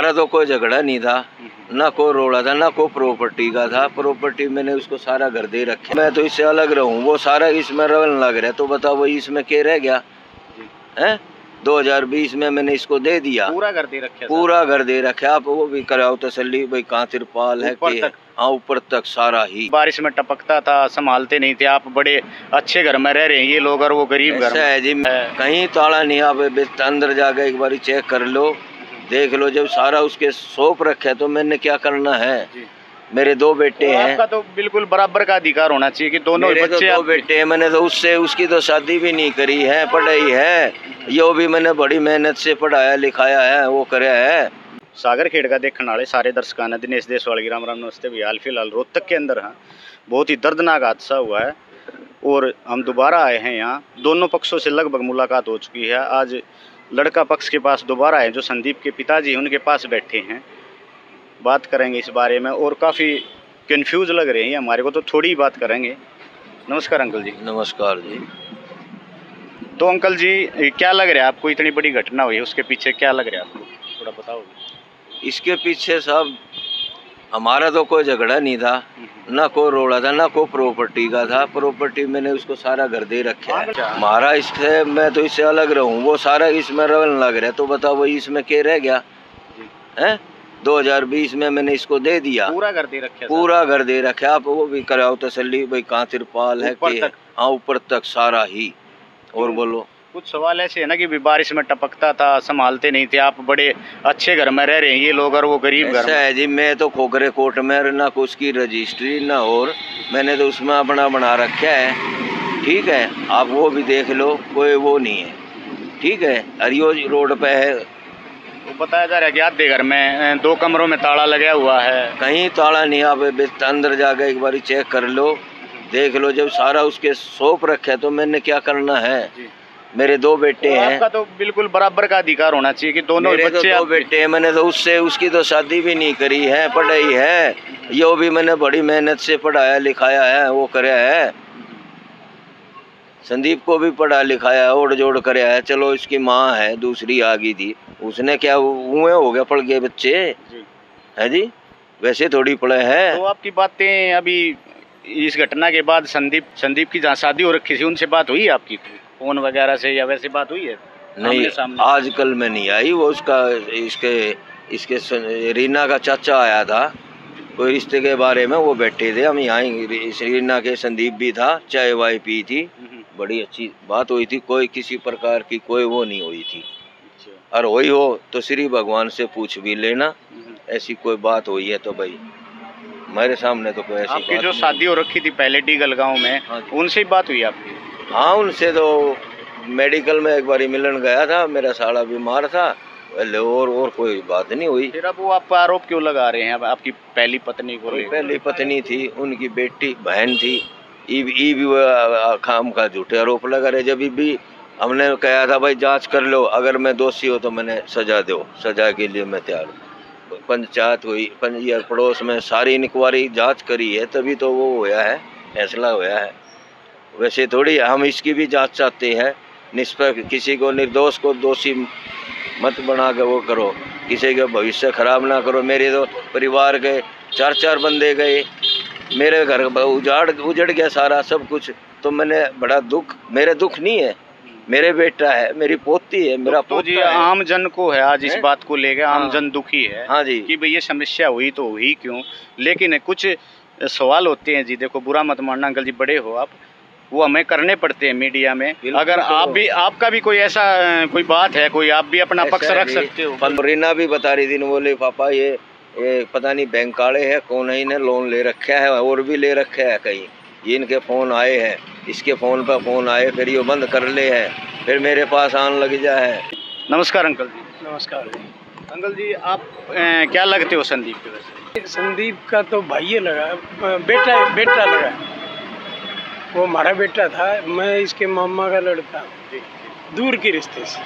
हमारा तो कोई झगड़ा नहीं था, ना कोई रोड़ा था, ना कोई प्रॉपर्टी का था। प्रॉपर्टी मैंने उसको सारा घर दे रखे, मैं तो इससे अलग रहूं, वो सारा इसमें रवन लग रहा है। तो बताओ वो इसमें क्या रह गया है? 2020 में मैंने इसको दे दिया, पूरा घर दे रखे, पूरा घर दे रखे। आप वो भी कराओ तसल्ली भाई, कहाँ तिरपाल है कि हाँ ऊपर तक सारा ही। बारिश में टपकता था, संभालते नहीं थे आप, बड़े अच्छे घर में रह रहे हैं ये लोग, और वो गरीब घर है जी। कहीं ताला नहीं, आप अंदर जाकर एक बार चेक कर लो, देख लो। जब सारा उसके सौंप रखे तो मैंने क्या करना है? मेरे दो बेटे हैं। आपका तो बिल्कुल बराबर का अधिकार होना चाहिए कि दोनों मेरे बच्चे तो दो बेटे हैं। मैंने तो उसकी तो शादी भी नहीं करी है, पढ़ाई है यो भी मैंने बड़ी मेहनत से पढ़ाया लिखाया है, वो कराया है। सागर खेड़ का देखने वाले सारे दर्शकों ने दिनेश देशवाल की राम राम नमस्ते भी। हाल फिलहाल रोहतक के अंदर है बहुत ही दर्दनाक हादसा हुआ है और हम दोबारा आए हैं यहाँ। दोनों पक्षों से लगभग मुलाकात हो चुकी है। आज लड़का पक्ष के पास दोबारा है, जो संदीप के पिताजी उनके पास बैठे हैं, बात करेंगे इस बारे में। और काफ़ी कंफ्यूज लग रहे हैं हमारे को, तो थोड़ी बात करेंगे। नमस्कार अंकल जी। नमस्कार जी। तो अंकल जी क्या लग रहा है आपको, इतनी बड़ी घटना हुई है उसके पीछे क्या लग रहा है आपको, थोड़ा बताओगे? इसके पीछे साहब हमारा तो कोई झगड़ा नहीं था, ना कोई रोड़ा था, ना कोई प्रॉपर्टी का था। प्रॉपर्टी मैंने उसको सारा घर दे रखे है। हमारा इससे मैं तो इससे अलग रहूं, वो सारा इसमें रवन लग रहा है। तो बताओ वो इसमें क्या रह गया है? 2020 में मैंने इसको दे दिया, पूरा घर दे रखे, पूरा घर दे रखे। आप वो भी कराओ तसल्ली भाई, कहाँ तिरपाल है कि हाँ ऊपर तक सारा ही। और बोलो। कुछ सवाल ऐसे है ना कि बारिश में टपकता था, संभालते नहीं थे आप, बड़े अच्छे घर में रह रहे हैं ये लोग, और वो गरीब घर है जी। मैं तो खोखरे कोर्ट में ना कुछ की रजिस्ट्री ना, और मैंने तो उसमें अपना बना रखा है। ठीक है, आप वो भी देख लो, कोई वो नहीं है। ठीक है, हरियो रोड पे है। वो बताया जा रहा है कि आधे घर में 2 कमरों में ताला लगा हुआ है। कहीं ताला नहीं, आप अंदर जाकर एक बार चेक कर लो, देख लो। जब सारा उसके सौंप रखे तो मैंने क्या करना है? मेरे दो बेटे हैं। आपका तो बिल्कुल बराबर का अधिकार होना चाहिए कि दोनों मेरे बच्चे तो दो बेटे हैं। मैंने तो उसकी तो शादी भी नहीं करी है, पढ़ाई है यो भी मैंने बड़ी मेहनत से पढ़ाया लिखाया है, वो कराया है। संदीप को भी पढ़ा लिखाया है, ओढ़ जोड़ कराया है। चलो इसकी माँ है दूसरी आ गई थी, उसने क्या हुए हो गया पढ़ गए बच्चे है जी, वैसे थोड़ी पढ़े है। तो आपकी बातें अभी इस घटना के बाद संदीप की जहाँ शादी हो रखी थी उनसे बात हुई है आपकी, फोन वगैरह से, या वैसे बात हुई है? नहीं, आजकल में नहीं आई। वो उसका इसके रीना का चाचा आया था, कोई रिश्ते के बारे में वो बैठे थे। हम यहाँ रीना के संदीप भी था, चाय वाय पी थी, बड़ी अच्छी बात हुई थी। कोई किसी प्रकार की कोई वो नहीं हुई थी। और वही हो तो श्री भगवान से पूछ भी लेना, ऐसी कोई बात हुई है तो भाई मेरे सामने तो कोई ऐसी आपकी बात जो शादी हो रखी थी पहले डीगल गाँव में, उनसे ही बात हुई आपकी? हाँ, उनसे तो मेडिकल में एक बार मिलन गया था, मेरा साला बीमार था, और कोई बात नहीं हुई। फिर अब वो आप आरोप क्यों लगा रहे हैं? अब आपकी पहली पत्नी को, पहली पत्नी थी, उनकी बेटी बहन थी, ई भी खाम का झूठे आरोप लगा रहे। जब भी हमने कहा था भाई जांच कर लो, अगर मैं दोषी हो तो मैंने सजा दो, सजा के लिए मैं तैयार हूँ। पंचायत हुई, पड़ोस में सारी इंक्वायरी जांच करी है, तभी तो वो होया है, फैसला होया है। वैसे थोड़ी हम इसकी भी जांच चाहते हैं, निष्पक्ष, किसी को निर्दोष को दोषी मत बना के वो करो, किसी का भविष्य खराब ना करो। मेरे तो परिवार के 4 बंदे गए, मेरे घर उजड़ गया सारा सब कुछ। तो मैंने बड़ा दुख, मेरे दुख नहीं है, मेरे बेटा है, मेरी पोती है, मेरा तो जी आम जन को है आज इस बात को लेकर, आम जन दुखी है। हाँ जी, कि भाई ये समस्या हुई तो हुई क्यों, लेकिन कुछ सवाल होते हैं जी। देखो बुरा मत मानना अंकल जी, बड़े हो आप, वो हमें करने पड़ते हैं मीडिया में। अगर आप भी, आपका भी कोई ऐसा कोई बात है, कोई आप भी अपना पक्ष रख सकते हो। रीना भी बता रही थी, बोले पापा ये पता नहीं बैंक वाले है कौन है, इन्हें लोन ले रखा है और भी ले रखा है कहीं, ये इनके फ़ोन आए हैं, इसके फ़ोन पर फ़ोन आए, फिर ये बंद कर ले है, फिर मेरे पास आने लग जा है। नमस्कार अंकल जी। नमस्कार जी। अंकल जी आप क्या लगते हो संदीप के? वैसे संदीप का तो भाई लगा, बेटा लगा, वो हमारा बेटा था, मैं इसके मामा का लड़का, दूर के रिश्ते से।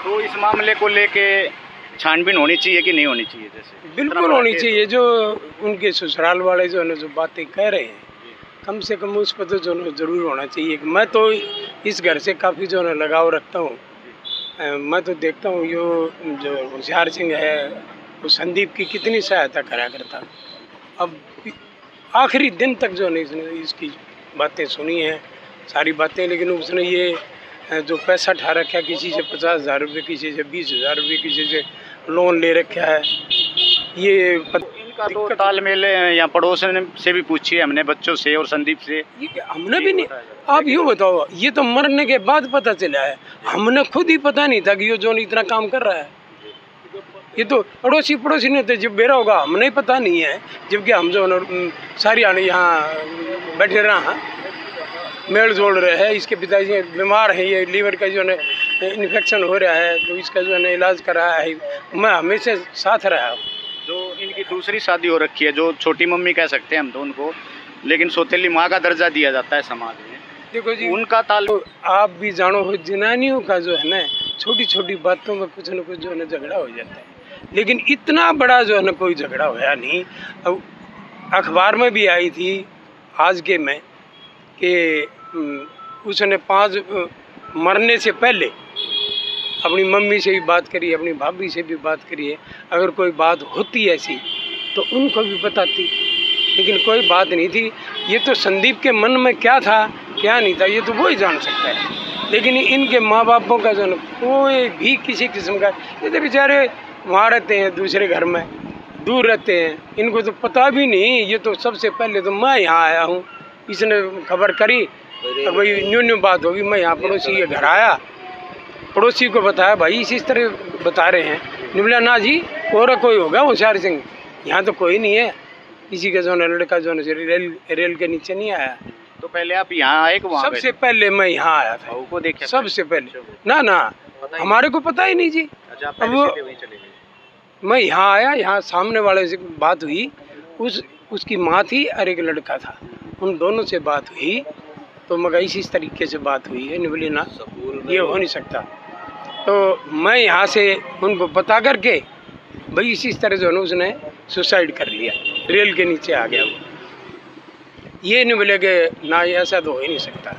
तो इस मामले को लेके छानबीन होनी चाहिए कि नहीं होनी चाहिए? जैसे बिल्कुल होनी चाहिए। जो उनके ससुराल वाले जो है जो बातें कह रहे हैं, कम से कम उस पर तो जो जरूर होना चाहिए। मैं तो इस घर से काफ़ी जो है लगाव रखता हूँ, मैं तो देखता हूँ यो जो होशियार सिंह है वो संदीप की कितनी सहायता करा करता। अब आखिरी दिन तक जो नहीं इसने इसकी बातें सुनी हैं सारी बातें, लेकिन उसने ये जो पैसा ठा रखा, किसी से 50,000 रुपये, किसी से 20,000 रुपये, किसी से लोन ले रखा है, ये इनका तो तालमेल या पड़ोस से भी पूछिए हमने, बच्चों से और संदीप से, ये हमने भी नहीं। आप यूँ बताओ, ये तो मरने के बाद पता चला है, हमने खुद ही पता नहीं था कि ये जोन इतना काम कर रहा है। ये तो पड़ोसी ने तो जब बेरा होगा हमने पता नहीं है, जबकि हम जो सारी आने यहाँ बैठे रहा हैं, मेल जोड़ रहे हैं। इसके पिताजी बीमार हैं, ये लीवर का जो है इन्फेक्शन हो रहा है, तो इसका जो है इलाज करा है, मैं हमेशा साथ रहा हूँ। जो इनकी दूसरी शादी हो रखी है, जो छोटी मम्मी कह सकते हैं हम तो उनको, लेकिन सौतेली माँ का दर्जा दिया जाता है समाज में। देखो जी, उनका ताल्लुक आप भी जानो हो, जनानियों का जो है ना छोटी छोटी बातों में कुछ न कुछ जो है ना झगड़ा हो जाता है, लेकिन इतना बड़ा जो है ना कोई झगड़ा होया नहीं। अब अखबार में भी आई थी आज के में कि उसने 5 मरने से पहले अपनी मम्मी से भी बात करी, अपनी भाभी से भी बात करी है, अगर कोई बात होती ऐसी तो उनको भी बताती, लेकिन कोई बात नहीं थी। ये तो संदीप के मन में क्या था क्या नहीं था ये तो वो ही जान सकता है, लेकिन इनके माँ बापों का जो है कोई भी किसी किस्म का, ये तो बेचारे वहाँ रहते हैं दूसरे घर में, दूर रहते हैं, इनको तो पता भी नहीं। ये तो सबसे पहले तो मैं यहाँ आया हूँ, इसने खबर करी, तो भाई न्यू बात होगी, मैं यहाँ पड़ोसी के घर आया, पड़ोसी को बताया, भाई इस तरह बता रहे हैं, निबला ना जी और कोई होगा होशियार सिंह, यहाँ तो कोई नहीं है, किसी का जो है लड़का जो है रेल के नीचे नहीं आया। तो पहले आप यहाँ आए कि वहाँ? सबसे पहले मैं यहाँ आया था, को देखा सबसे पहले। ना हमारे को पता ही नहीं जी। अब मैं यहाँ आया, यहाँ सामने वाले से बात हुई, उसकी माँ थी और एक लड़का था, उन दोनों से बात हुई, तो मगर इस तरीके से बात हुई है, निबली ना ये हो नहीं सकता। तो मैं यहाँ से उनको पता करके भाई इसी तरह जो है उसने सुसाइड कर लिया, रेल के नीचे आ गया वो, ये नहीं बोले कि ना ऐसा तो हो ही नहीं सकता।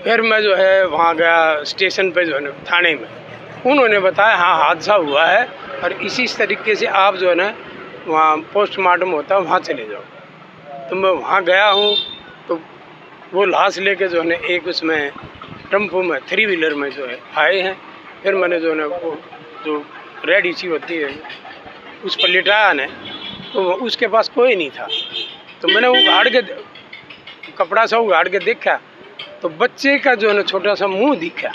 फिर मैं जो है वहाँ गया स्टेशन पे जो है ना थाने में, उन्होंने बताया हाँ हादसा हुआ है और इसी तरीके से आप जो है ना वहाँ पोस्टमार्टम होता है वहाँ चले जाओ। तो मैं वहाँ गया हूँ, तो वो लाश लेके जो है ना एक उसमें टेम्पो में 3 व्हीलर में जो है आए हैं। फिर मैंने जो है ना वो जो रेडी सी होती है उस पर लिटाया ने, तो उसके पास कोई नहीं था, तो मैंने उगाड़ के कपड़ा सा उगाड़ के देखा, तो बच्चे का जो है ना छोटा सा मुंह दिखा,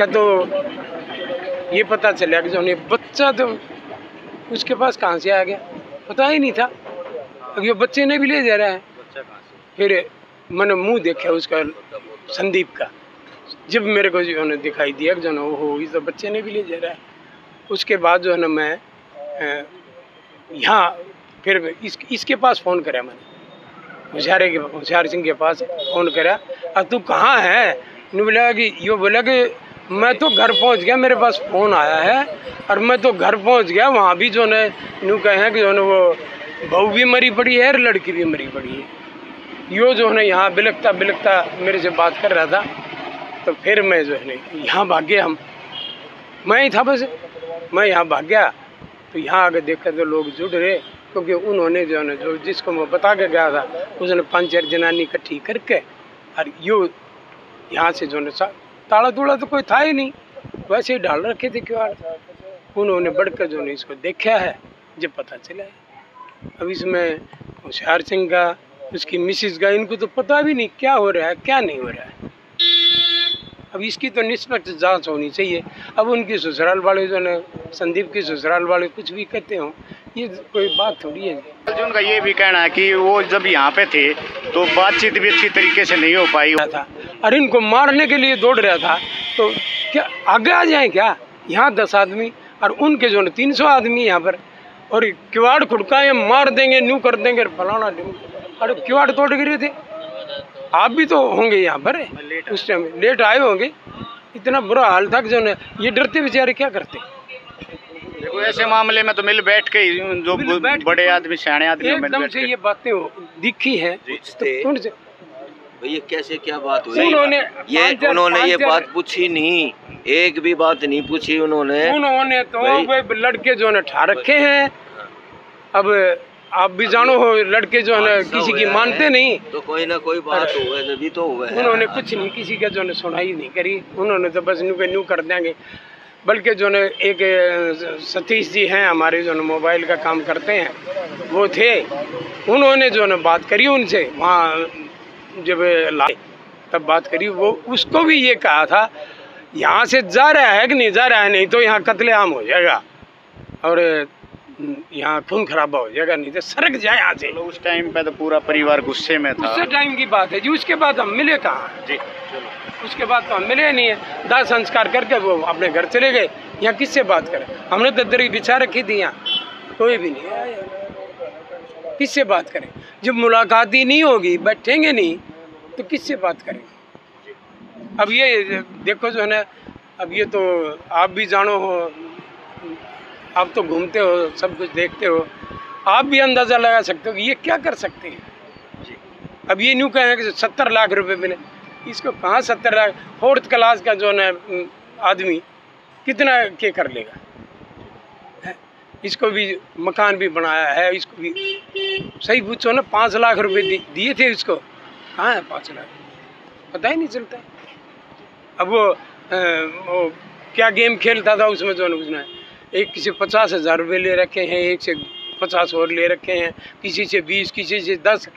तो ये पता चला कि जो है बच्चा तो उसके पास कहाँ से आ गया, पता ही नहीं था, ये बच्चे ने भी ले जा रहा है। फिर मैंने मुंह देखा उसका संदीप का, जब मेरे को जो है दिखाई दिया कि जो है वो इस तो बच्चे ने भी ले जा रहा है। उसके बाद जो है ना मैं यहाँ फिर इसके पास फ़ोन करा, मैंने होशियार सिंह के पास फ़ोन करा, अब तू कहाँ है? नहीं बोला कि यो बोला कि मैं तो घर पहुँच गया, मेरे पास फ़ोन आया है और मैं तो घर पहुँच गया, वहाँ भी जो है यूँ कहे हैं कि जो है वो बहू भी मरी पड़ी है और लड़की भी मरी पड़ी है। यो जो है ना यहाँ बिलखता मेरे से बात कर रहा था, तो फिर मैं जो है ना यहाँ भाग गया, मैं ही था बस, मैं यहाँ भाग गया। तो यहाँ आगे देखा तो लोग जुड़ रहे, क्योंकि उन्होंने जो है ना जो जिसको मैं बता के गया था उसने 5-4 जनानी इकट्ठी करके और यो यहाँ से जो है ताला तूड़ा तो कोई था ही नहीं, वैसे ही डाल रखे थे किवाड़। उन्होंने बढ़कर जो है इसको देखा है, जब पता चला है। अब इसमें होशियार सिंह का, उसकी मिसिस का, इनको तो पता भी नहीं क्या हो रहा है क्या नहीं हो रहा है। अब इसकी तो निष्पक्ष जांच होनी चाहिए। अब उनकी ससुराल वाले जो है संदीप की ससुराल वाले कुछ भी कहते हो, ये कोई बात थोड़ी है। अर्जुन का ये भी कहना है कि वो जब यहाँ पे थे तो बातचीत भी अच्छी तरीके से नहीं हो पाई था, और इनको मारने के लिए दौड़ रहा था, तो क्या आगे आ जाए क्या? यहाँ 10 आदमी और उनके जो है 300 आदमी यहाँ पर, और किवाड़ खुड़काए मार देंगे, न्यू कर देंगे फलाना। अरे किवाड़ तोड़ गिरे थे, आप भी तो होंगे यहाँ पर, उस टाइम लेट आए होंगे। इतना बुरा हाल था कि जो है ये डरते बेचारे क्या करते। देखो ऐसे मामले में तो मिल बैठ के जो बड़े आदमी सियाने आदमी एकदम से ये बातें दिखी हैं, तो ये कैसे क्या बात हुई? उन्होंने ये बात पूछी नहीं, एक भी बात नहीं पूछी उन्होंने तो वे लड़के जो है ठा रखे हैं। अब आप भी जानो हो, लड़के जो है किसी की मानते नहीं, तो कोई ना कोई बात हुआ तभी तो हुआ है। उन्होंने कुछ नहीं, किसी का जो है सुनाई नहीं करी, उन्होंने तो बस न्यू कर देंगे। बल्कि जो है एक सतीश जी हैं हमारे जो है मोबाइल का काम करते हैं, वो थे, उन्होंने जो है बात करी उनसे, वहाँ जब लाए तब बात करी। वो उसको भी ये कहा था यहाँ से जा रहा है कि नहीं जा रहा है, नहीं तो यहाँ कत्लेआम हो जाएगा और यहाँ खून खराबा हो जाएगा, नहीं तो सड़क जाए यहाँ से। उस टाइम पे तो पूरा परिवार गुस्से में था। उस टाइम की बात है जी। उसके बाद हम मिले कहाँ जी? उसके बाद तो हम मिले नहीं है। दाह संस्कार करके वो अपने घर चले गए। यहाँ किससे बात करें? हमने तो दरी बिछा रखी थी, यहाँ कोई भी नहीं आया, किससे बात करें? जब मुलाकात ही नहीं होगी, बैठेंगे नहीं, तो किससे बात करेंगे? अब ये देखो जो है ना, अब ये तो आप भी जानो हो, आप तो घूमते हो, सब कुछ देखते हो, आप भी अंदाज़ा लगा सकते हो कि ये क्या कर सकते हैं। अब ये न्यू कहें कि 70 लाख रुपए मिले, इसको कहाँ 70 लाख? 4th क्लास का जो है आदमी कितना के कर लेगा? इसको भी मकान भी बनाया है, इसको भी सही पूछो ना, 5 लाख रुपए दिए थे इसको, कहाँ है 5 लाख? पता ही नहीं चलता। अब वो क्या गेम खेलता था उसमें जो है उसने एक किसी 50,000 रुपये ले रखे हैं, एक से 50 और ले रखे हैं, किसी से 20, किसी से 10।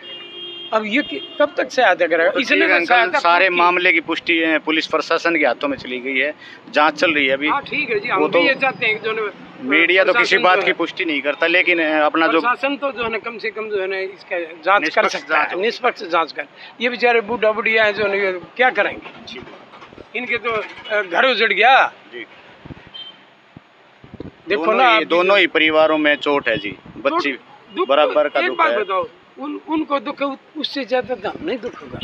अब ये कब तक सहायता करेगा? तो इसने सारे मामले की पुष्टि पुलिस प्रशासन के हाथों में चली गई है, जांच चल रही है अभी। हाँ ठीक है जी, हम भी ये चाहते हैं कि जो मीडिया तो किसी बात की पुष्टि नहीं करता, लेकिन अपना जो प्रशासन तो जो है ना कम से कम जो है ना इसका जांच कर सकता है, निष्पक्ष जांच कर। ये बेचारे बूढ़ा बुढ़िया है जो है क्या करेंगे? इनके तो घर उजड़ गया। देखो ना, दोनों ही परिवारों में चोट है जी, बच्ची बराबर का दुख है। बताओ, उनको दुख उससे ज्यादा दाम नहीं दुख होगा।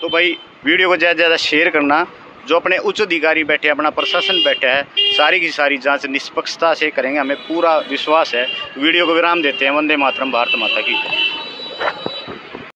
तो भाई वीडियो को ज़्यादा से ज़्यादा शेयर करना। जो अपने उच्च अधिकारी बैठे, अपना प्रशासन बैठा है, सारी की सारी जांच निष्पक्षता से करेंगे, हमें पूरा विश्वास है। वीडियो को विराम देते हैं। वंदे मातरम, भारत माता की।